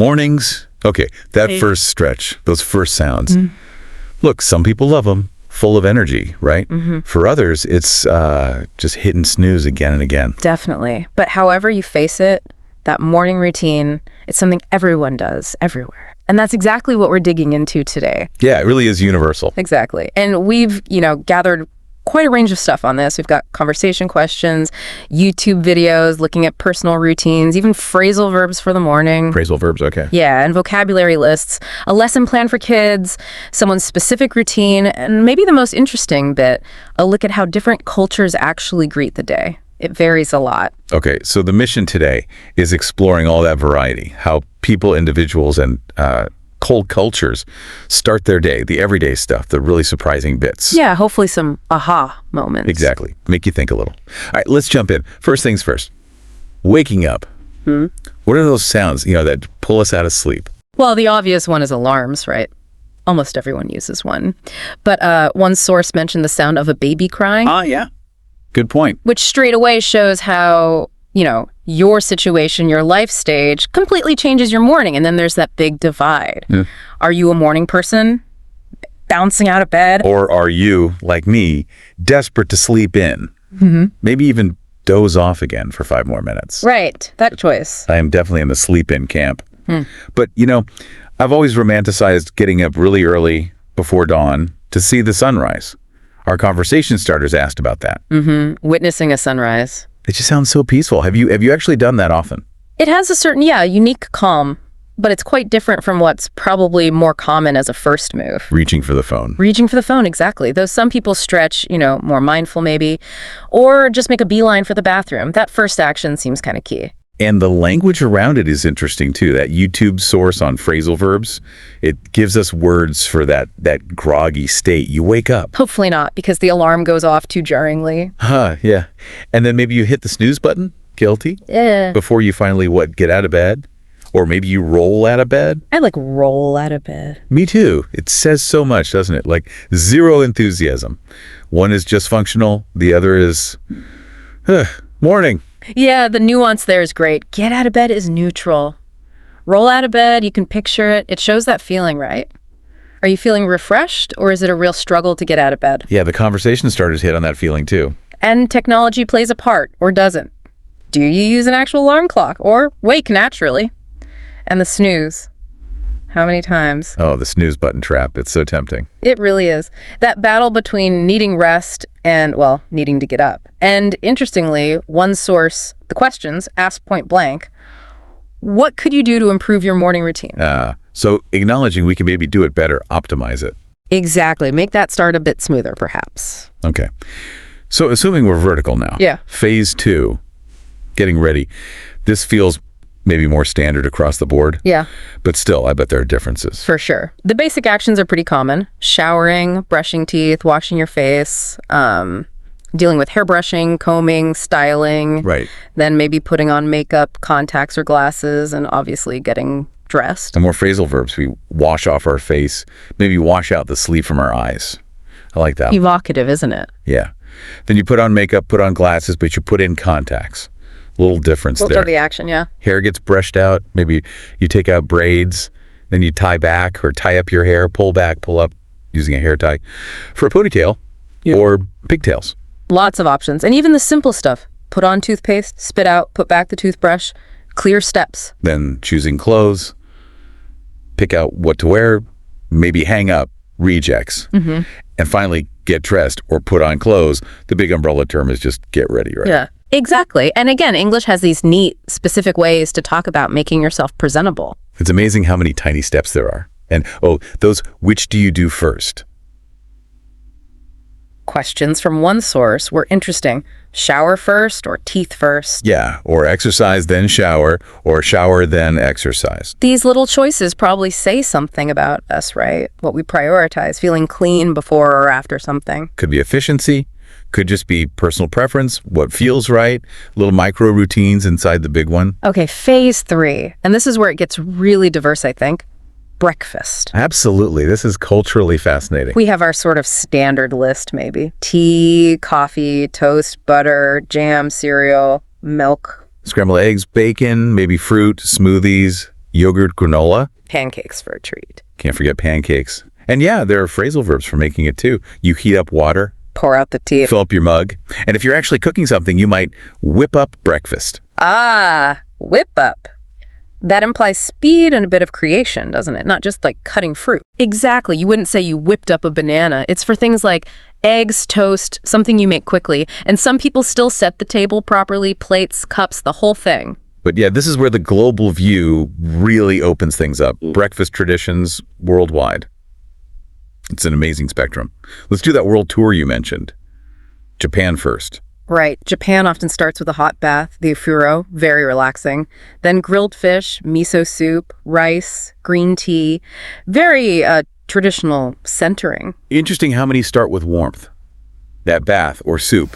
Mornings, okay, that first stretch, those first sounds. Look, some people love them, full of energy, right? For others, it's just hitting snooze again and again. Definitely. But however you face it, that morning routine, it's something everyone does everywhere. And that's exactly what we're digging into today. Yeah, it really is universal. Exactly. And we've, gathered quite a range of stuff on this. We've got conversation questions, YouTube videos looking at personal routines, even phrasal verbs for the morning. Phrasal verbs, okay. Yeah, and vocabulary lists, a lesson plan for kids, someone's specific routine, and maybe the most interesting bit, a look at how different cultures actually greet the day. It varies a lot. Okay, so the mission today is exploring all that variety, how people, individuals, and cold cultures start their day, the everyday stuff, the really surprising bits. Yeah, hopefully some aha moments. Exactly. Make you think a little. All right, let's jump in. First things first. Waking up. What are those sounds, that pull us out of sleep? Well, the obvious one is alarms, right? Almost everyone uses one. But one source mentioned the sound of a baby crying. Yeah. Good point. Which straight away shows how, your situation, your life stage completely changes your morning. And then there's that big divide. Yeah. Are you a morning person bouncing out of bed? Or are you, like me, desperate to sleep in? Maybe even doze off again for 5 more minutes. Right. That choice. I am definitely in the sleep-in camp. But, I've always romanticized getting up really early before dawn to see the sunrise. Our conversation starters asked about that. Witnessing a sunrise. It just sounds so peaceful. Have you actually done that often? It has a certain, unique calm, but it's quite different from what's probably more common as a first move. Reaching for the phone. Reaching for the phone, exactly. Though some people stretch, more mindful maybe, or just make a beeline for the bathroom. That first action seems kind of key. And the language around it is interesting too. That YouTube source on phrasal verbs, it gives us words for that groggy state. You wake up. Hopefully not, because the alarm goes off too jarringly. Yeah. And then maybe you hit the snooze button, guilty, before you finally, get out of bed? Or maybe you roll out of bed? I roll out of bed. Me too. It says so much, doesn't it? Like zero enthusiasm. One is just functional. The other is, morning. Yeah, the nuance there is great. Get out of bed is neutral. Roll out of bed, you can picture it. It shows that feeling, right? Are you feeling refreshed, or is it a real struggle to get out of bed? Yeah, the conversation starters hit on that feeling too. And technology plays a part, or doesn't. Do you use an actual alarm clock, or wake naturally? And the snooze. How many times? Oh, the snooze button trap. It's so tempting. It really is. That battle between needing rest and, needing to get up. And interestingly, one source, the questions, asked point blank, what could you do to improve your morning routine? So acknowledging we can maybe do it better, optimize it. Exactly. Make that start a bit smoother, perhaps. Okay. So assuming we're vertical now. Yeah. Phase 2, getting ready. This feels maybe more standard across the board. Yeah. But still, I bet there are differences. For sure. The basic actions are pretty common. Showering, brushing teeth, washing your face, dealing with hair brushing, combing, styling. Right. Then maybe putting on makeup, contacts or glasses, and obviously getting dressed. And more phrasal verbs. We wash off our face, maybe wash out the sleep from our eyes. I like that. Evocative, isn't it? Yeah. Then you put on makeup, put on glasses, but you put in contacts. Little difference there. The action, yeah. Hair gets brushed out. Maybe you take out braids, then you tie back or tie up your hair, pull back, pull up using a hair tie. For a ponytail or pigtails. Lots of options. And even the simple stuff. Put on toothpaste, spit out, put back the toothbrush. Clear steps. Then choosing clothes, pick out what to wear, maybe hang up rejects. And finally, get dressed or put on clothes. The big umbrella term is just get ready, right? Yeah. Exactly. And again, English has these neat, specific ways to talk about making yourself presentable. It's amazing how many tiny steps there are. And, those which do you do first? Questions from one source were interesting. Shower first or teeth first? Yeah, or exercise then shower, or shower then exercise. These little choices probably say something about us, right? What we prioritize, feeling clean before or after something. Could be efficiency. Could just be personal preference, what feels right, little micro routines inside the big one. Okay, phase 3. And this is where it gets really diverse, I think. Breakfast. Absolutely. This is culturally fascinating. We have our sort of standard list, maybe. Tea, coffee, toast, butter, jam, cereal, milk. Scrambled eggs, bacon, maybe fruit, smoothies, Yogurt granola. Pancakes for a treat. Can't forget pancakes. And yeah, there are phrasal verbs for making it too. You heat up water, Pour out the tea. fill up your mug. And if you're actually cooking something, you might whip up breakfast. Ah, whip up. That implies speed and a bit of creation, doesn't it? Not just like cutting fruit. Exactly. You wouldn't say you whipped up a banana. It's for things like eggs, toast, something you make quickly. And some people still set the table properly, plates, cups, the whole thing. But yeah, this is where the global view really opens things up. Breakfast traditions worldwide. It's an amazing spectrum. Let's do that world tour you mentioned. Japan first. Right. Japan often starts with a hot bath, the ofuro, very relaxing. Then grilled fish, miso soup, rice, green tea. Very traditional centering. Interesting how many start with warmth. That bath or soup.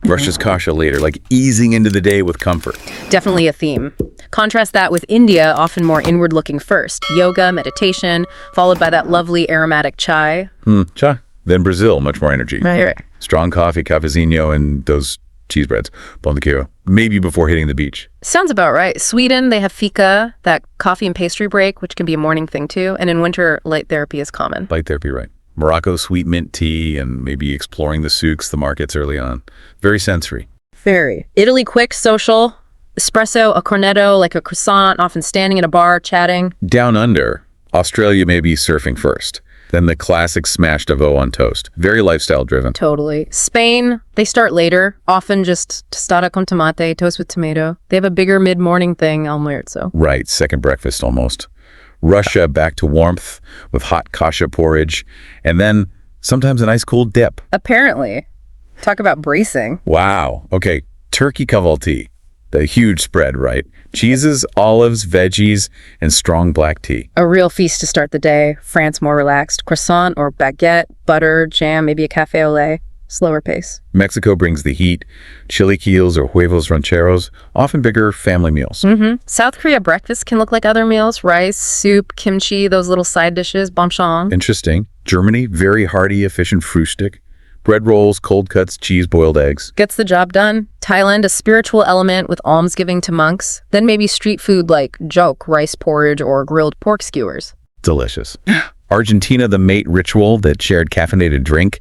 Brushes kasha later, like easing into the day with comfort. Definitely a theme. Contrast that with India, often more inward-looking first. Yoga, meditation, followed by that lovely aromatic chai. Cha. Then Brazil, much more energy. Right. Strong coffee, cafezinho, and those cheese breads. Pão de queijo. Maybe before hitting the beach. Sounds about right. Sweden, they have fika, that coffee and pastry break, which can be a morning thing too. And in winter, light therapy is common. Light therapy, right. Morocco, sweet mint tea, and maybe exploring the souks, the markets early on. Very sensory. Very. Italy, quick, social. Espresso, a cornetto, like a croissant, often standing in a bar, chatting. Down under, Australia may be surfing first. Then the classic smashed avo on toast. Very lifestyle driven. Totally. Spain, they start later, often just tostada con tomate, toast with tomato. They have a bigger mid-morning thing, almuerzo. Right, second breakfast almost. Russia back to warmth with hot kasha porridge. And then sometimes a nice cool dip. Apparently. Talk about bracing. Wow. Okay, turkey cavalti. The huge spread, right? Cheeses, olives, veggies, and strong black tea. A real feast to start the day. France more relaxed. Croissant or baguette, butter, jam, maybe a cafe au lait. Slower pace. Mexico brings the heat. Chilaquiles or huevos rancheros, often bigger family meals. South Korea breakfast can look like other meals. Rice, soup, kimchi, those little side dishes, banchan. Interesting. Germany, very hearty, efficient frühstück. Bread rolls, cold cuts, cheese, boiled eggs. Gets the job done. Thailand, a spiritual element with almsgiving to monks. Then maybe street food like jok, rice porridge, or grilled pork skewers. Delicious. Argentina, the mate ritual, that shared caffeinated drink.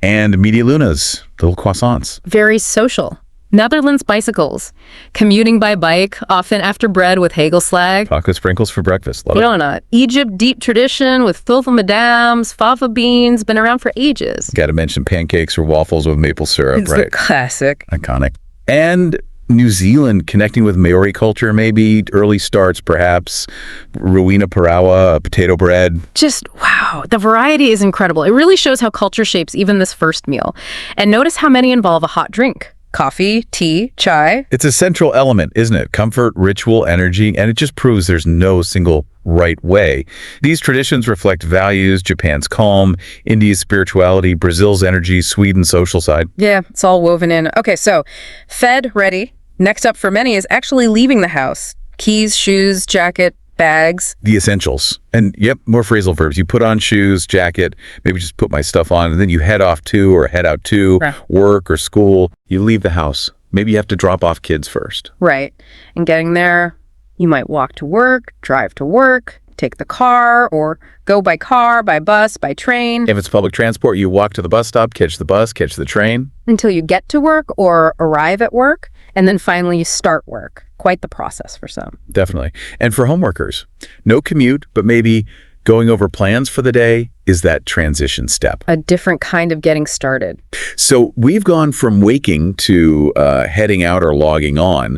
And media lunas, little croissants. Very social. Netherlands bicycles. Commuting by bike, often after bread with hagelslag. Chocolate sprinkles for breakfast. Love it. Donut. Egypt deep tradition with filfa madams, fava beans, been around for ages. Got to mention pancakes or waffles with maple syrup, It's right? the classic. Iconic. And New Zealand connecting with Maori culture, maybe early starts, perhaps. Ruina parawa, potato bread. Just, wow, the variety is incredible. It really shows how culture shapes even this first meal. And notice how many involve a hot drink. Coffee, tea, chai. It's a central element, isn't it? Comfort, ritual, energy, and it just proves there's no single right way. These traditions reflect values, Japan's calm, India's spirituality, Brazil's energy, Sweden's social side. Yeah, it's all woven in. Okay, so fed, ready. Next up for many is actually leaving the house. Keys, shoes, jacket, bags. The essentials. And yep, more phrasal verbs. You put on shoes, jacket, maybe just put my stuff on, and then you head off to or head out to work or school. You leave the house. Maybe you have to drop off kids first. Right. And getting there, you might walk to work, drive to work, take the car, or go by car, by bus, by train. If it's public transport, you walk to the bus stop, catch the bus, catch the train. Until you get to work or arrive at work, and then finally you start work. Quite the process for some. Definitely. And for home workers, no commute, but maybe going over plans for the day is that transition step. A different kind of getting started. So we've gone from waking to heading out or logging on,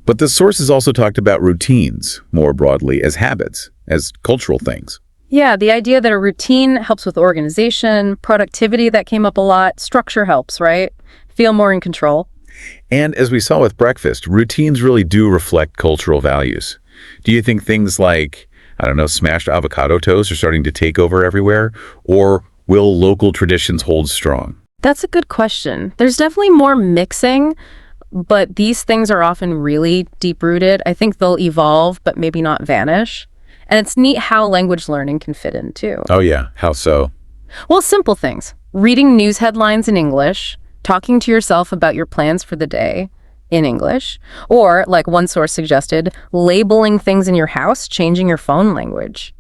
but the sources also talked about routines more broadly as habits, as cultural things. Yeah, the idea that a routine helps with organization, productivity, that came up a lot. Structure helps, right? Feel more in control. And as we saw with breakfast, routines really do reflect cultural values. Do you think things like, I don't know, smashed avocado toast are starting to take over everywhere? Or will local traditions hold strong? That's a good question. There's definitely more mixing, but these things are often really deep-rooted. I think they'll evolve, but maybe not vanish. And it's neat how language learning can fit in, too. Oh, yeah. How so? Well, simple things. Reading news headlines in English, talking to yourself about your plans for the day, in English. Or, like one source suggested, labeling things in your house, changing your phone language.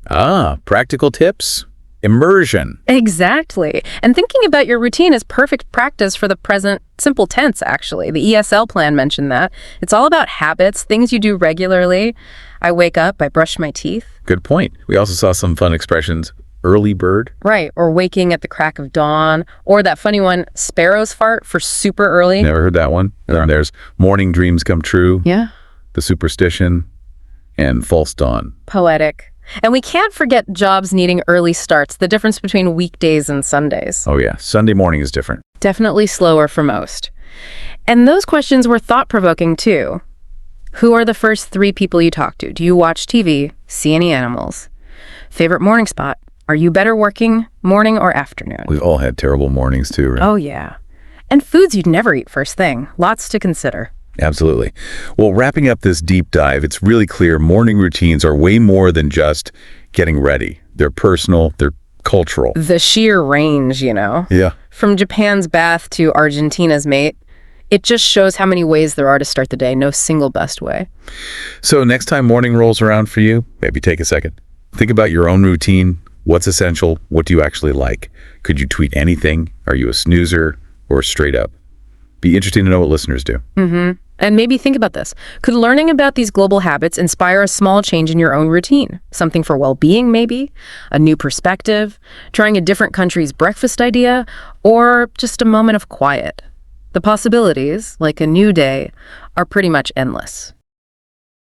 Practical tips? Immersion. Exactly. And thinking about your routine is perfect practice for the present simple tense, actually. The ESL plan mentioned that. It's all about habits, things you do regularly. I wake up, I brush my teeth. Good point. We also saw some fun expressions. Early bird. Right, or waking at the crack of dawn. Or that funny one, sparrow's fart for super early. Never heard that one. And there's morning dreams come true. Yeah. The superstition. And false dawn. Poetic. And we can't forget jobs needing early starts, the difference between weekdays and Sundays. Oh yeah, Sunday morning is different. Definitely slower for most. And those questions were thought-provoking too. Who are the first 3 people you talk to? Do you watch TV? See any animals? Favorite morning spot? Are you better working morning or afternoon? We've all had terrible mornings too, right? Oh yeah. And foods you'd never eat first thing. Lots to consider. Absolutely. Well, wrapping up this deep dive, it's really clear morning routines are way more than just getting ready. They're personal, they're cultural. The sheer range, Yeah. From Japan's bath to Argentina's mate, it just shows how many ways there are to start the day, no single best way. So next time morning rolls around for you, maybe take a second. Think about your own routine. What's essential? What do you actually like? Could you tweet anything? Are you a snoozer or straight up? Be interesting to know what listeners do. And maybe think about this. Could learning about these global habits inspire a small change in your own routine? Something for well-being, maybe? A new perspective? Trying a different country's breakfast idea? Or just a moment of quiet? The possibilities, like a new day, are pretty much endless.